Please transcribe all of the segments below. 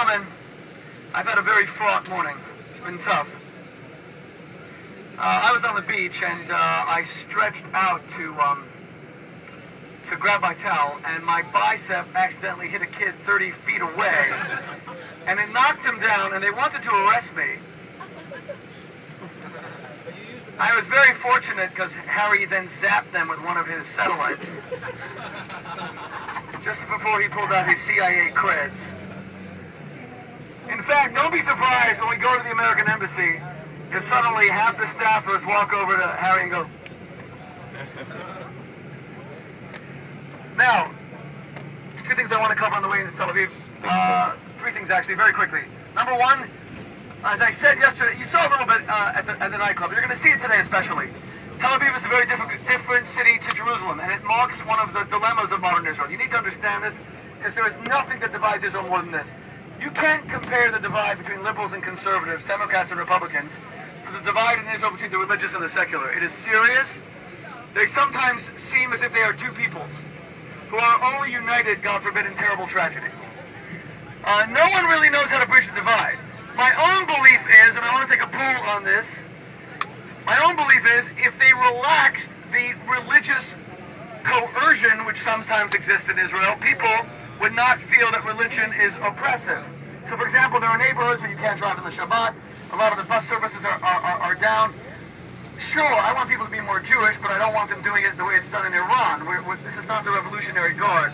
gentlemen, I've had a very fraught morning. It's been tough. I was on the beach and I stretched out to grab my towel, and my bicep accidentally hit a kid 30 feet away, and it knocked him down, and they wanted to arrest me. I was very fortunate because Harry then zapped them with one of his satellites just before he pulled out his CIA creds. In fact, don't be surprised when we go to the American Embassy if suddenly half the staffers walk over to Harry and go, now, two things I want to cover on the way into Tel Aviv. Three things actually, very quickly. Number one, as I said yesterday, you saw a little bit at the nightclub. You're going to see it today especially. Tel Aviv is a very different city to Jerusalem, and it marks one of the dilemmas of modern Israel. You need to understand this, because there is nothing that divides Israel more than this. You can't compare the divide between liberals and conservatives, Democrats and Republicans, to the divide in Israel between the religious and the secular. It is serious. They sometimes seem as if they are two peoples who are only united, God forbid, in terrible tragedy. No one really knows how to bridge the divide. My own belief is, and I want to take a poll on this, my own belief is if they relaxed the religious coercion which sometimes exists in Israel, people would not feel that religion is oppressive. So for example, there are neighborhoods where you can't drive on the Shabbat, a lot of the bus services are down. Sure, I want people to be more Jewish, but I don't want them doing it the way it's done in Iran. This is not the Revolutionary Guard.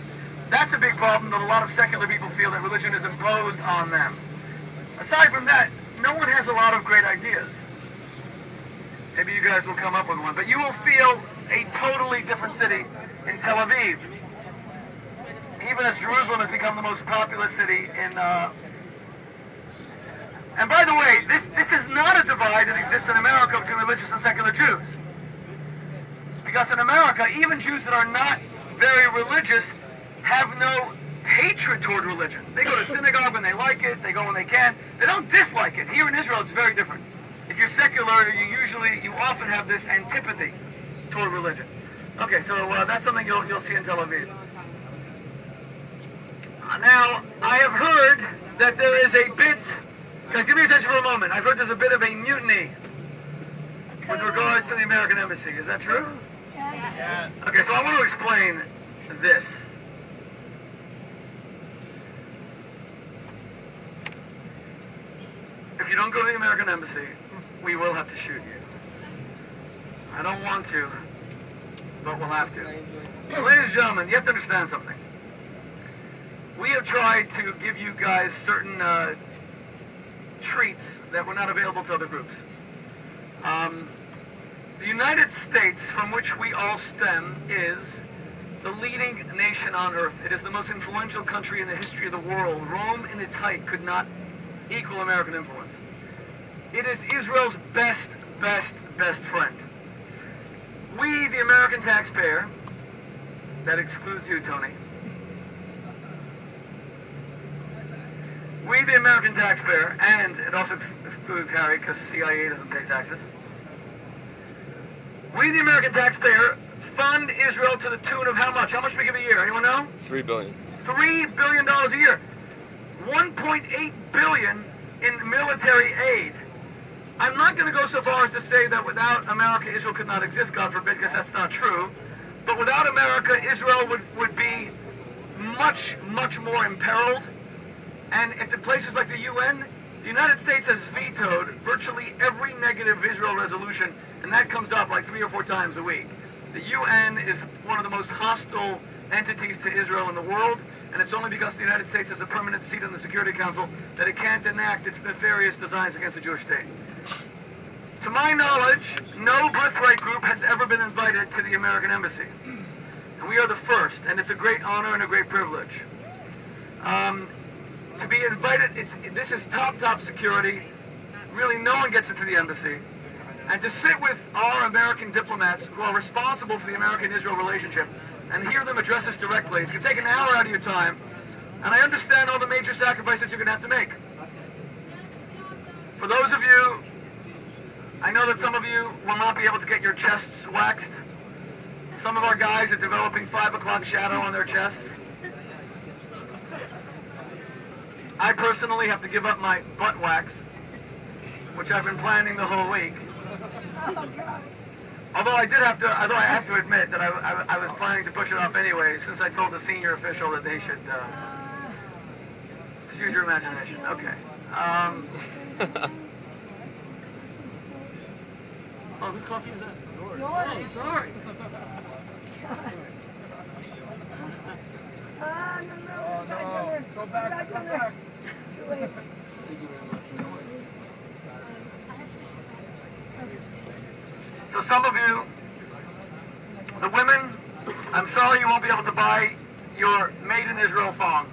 That's a big problem that a lot of secular people feel that religion is imposed on them. Aside from that, no one has a lot of great ideas. Maybe you guys will come up with one, but you will feel a totally different city in Tel Aviv. Even as Jerusalem has become the most populous city in... And by the way, this is not a divide that exists in America between religious and secular Jews. Because in America, even Jews that are not very religious have no hatred toward religion. They go to synagogue when they like it, they go when they can. They don't dislike it. Here in Israel, it's very different. If you're secular, you often have this antipathy toward religion. Okay, so that's something you'll see in Tel Aviv. Now, I have heard that there is a bit... Guys, give me attention for a moment. I've heard there's a bit of a mutiny with regards to the American Embassy. Is that true? Yes. Okay, so I want to explain this. If you don't go to the American Embassy, we will have to shoot you. I don't want to, but we'll have to. Ladies and gentlemen, you have to understand something. We have tried to give you guys certain treats that were not available to other groups. The United States, from which we all stem, is the leading nation on earth. It is the most influential country in the history of the world. Rome in its height could not equal American influence. It is Israel's best friend. We, the American taxpayer, that excludes you, Tony. We, the American taxpayer, and it also excludes Harry because CIA doesn't pay taxes. We, the American taxpayer, fund Israel to the tune of how much? How much do we give a year? Anyone know? $3 billion. $3 billion a year. $1.8 billion in military aid. I'm not going to go so far as to say that without America, Israel could not exist, God forbid, because that's not true. But without America, Israel would be much more imperiled. And at the places like the UN, the United States has vetoed virtually every negative Israel resolution, and that comes up like 3 or 4 times a week. The UN is one of the most hostile entities to Israel in the world, and it's only because the United States has a permanent seat on the Security Council that it can't enact its nefarious designs against the Jewish state. To my knowledge, no Birthright group has ever been invited to the American Embassy. And we are the first, and it's a great honor and a great privilege. To be invited, this is top security. Really, no one gets into the embassy. And to sit with our American diplomats who are responsible for the American-Israel relationship and hear them address us directly, it's going to take an hour out of your time. And I understand all the major sacrifices you're going to have to make. For those of you, I know that some of you will not be able to get your chests waxed. Some of our guys are developing 5 o'clock shadow on their chests. I personally have to give up my butt wax, which I've been planning the whole week. Although I have to admit that I was planning to push it off anyway, since I told the senior official that they should just use your imagination. Okay. Oh, whose coffee is that? Yours. Oh, sorry. No. Go back. Too late. So some of you, the women, I'm sorry you won't be able to buy your Made in Israel thong.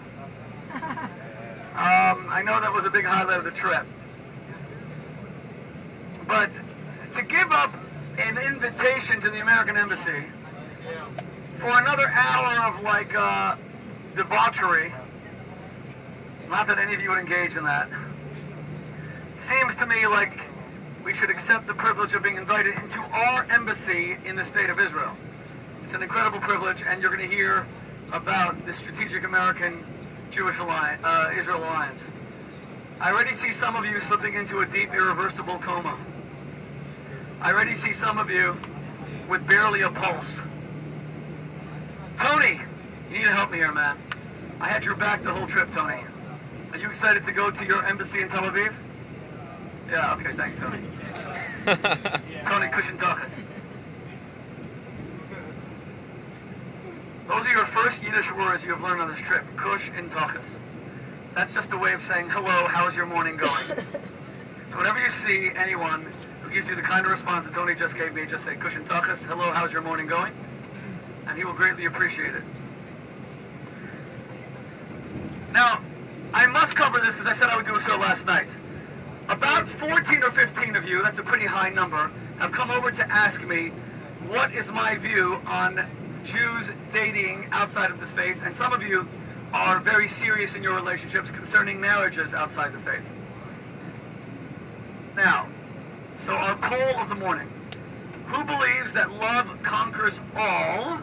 I know that was a big highlight of the trip. But to give up an invitation to the American Embassy for another hour of like debauchery, not that any of you would engage in that, seems to me like we should accept the privilege of being invited into our embassy in the state of Israel. It's an incredible privilege, and you're going to hear about the Strategic American Jewish Alliance, Israel Alliance. I already see some of you slipping into a deep, irreversible coma. I already see some of you with barely a pulse. Tony, you need to help me here, man. I had your back the whole trip, Tony. Are you excited to go to your embassy in Tel Aviv? Yeah, okay, thanks, Tony. Tony Kushintachas. Those are your first Yiddish words you have learned on this trip. Kush and Tachas. That's just a way of saying, hello, how's your morning going? So whenever you see anyone who gives you the kind of response that Tony just gave me, just say, Kush and Tachas, hello, how's your morning going? And he will greatly appreciate it. Now, I must cover this because I said I would do so last night. About 14 or 15 of you, that's a pretty high number, have come over to ask me what is my view on Jews dating outside of the faith, and some of you are very serious in your relationships concerning marriages outside the faith. Now, so our poll of the morning. Who believes that love conquers all,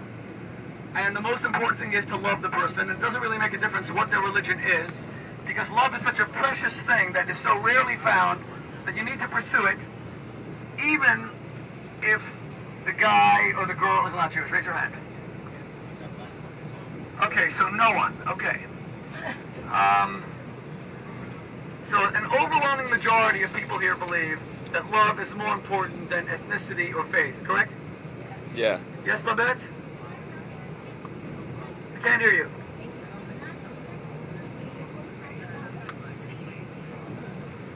and the most important thing is to love the person? It doesn't really make a difference what their religion is, because love is such a precious thing that is so rarely found that you need to pursue it, even if the guy or the girl is not Jewish. Raise your hand. Okay, so no one. Okay. So an overwhelming majority of people here believe that love is more important than ethnicity or faith, correct? Yeah. Yes, Babette? I can't hear you.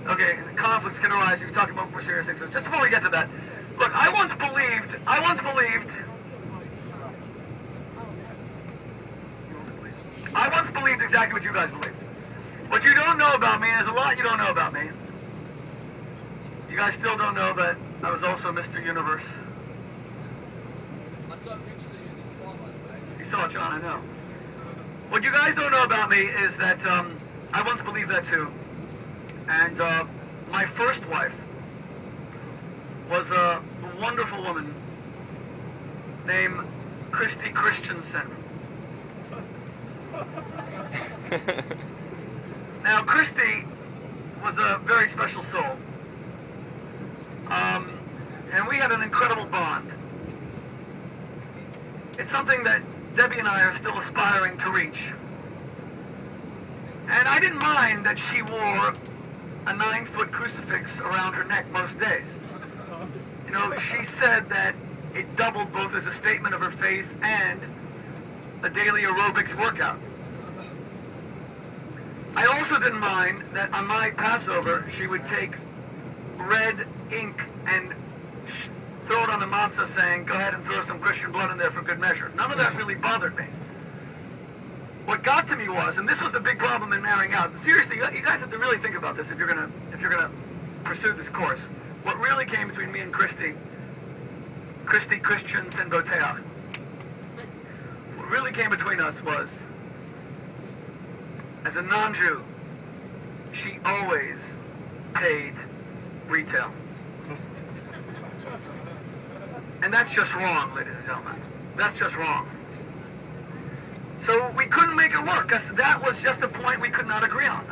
Okay, conflicts can arise if you're talking about more serious things. So just before we get to that, look, I once believed exactly what you guys believe. What you don't know about me, there's a lot you don't know about me. You guys still don't know that I was also Mr. Universe. I saw pictures of you in the spotlight. You saw it, John, I know. What you guys don't know about me is that I once believed that too. And my first wife was a wonderful woman named Christy Christensen. Now, Christy was a very special soul. And we had an incredible bond. It's something that Debbie and I are still aspiring to reach. And I didn't mind that she wore a 9-foot crucifix around her neck most days. You know, she said that it doubled both as a statement of her faith and a daily aerobics workout. I also didn't mind that on my Passover, she would take red ink and throw it on the matzah saying, go ahead and throw some Christian blood in there for good measure. None of that really bothered me. What got to me was, and this was the big problem in marrying out. Seriously, you guys have to really think about this if you're gonna pursue this course. What really came between me and Christy Christians and Boteach, what really came between us was, as a non-Jew, she always paid retail. And that's just wrong, ladies and gentlemen. That's just wrong. So we couldn't make it work, because that was just a point we could not agree on.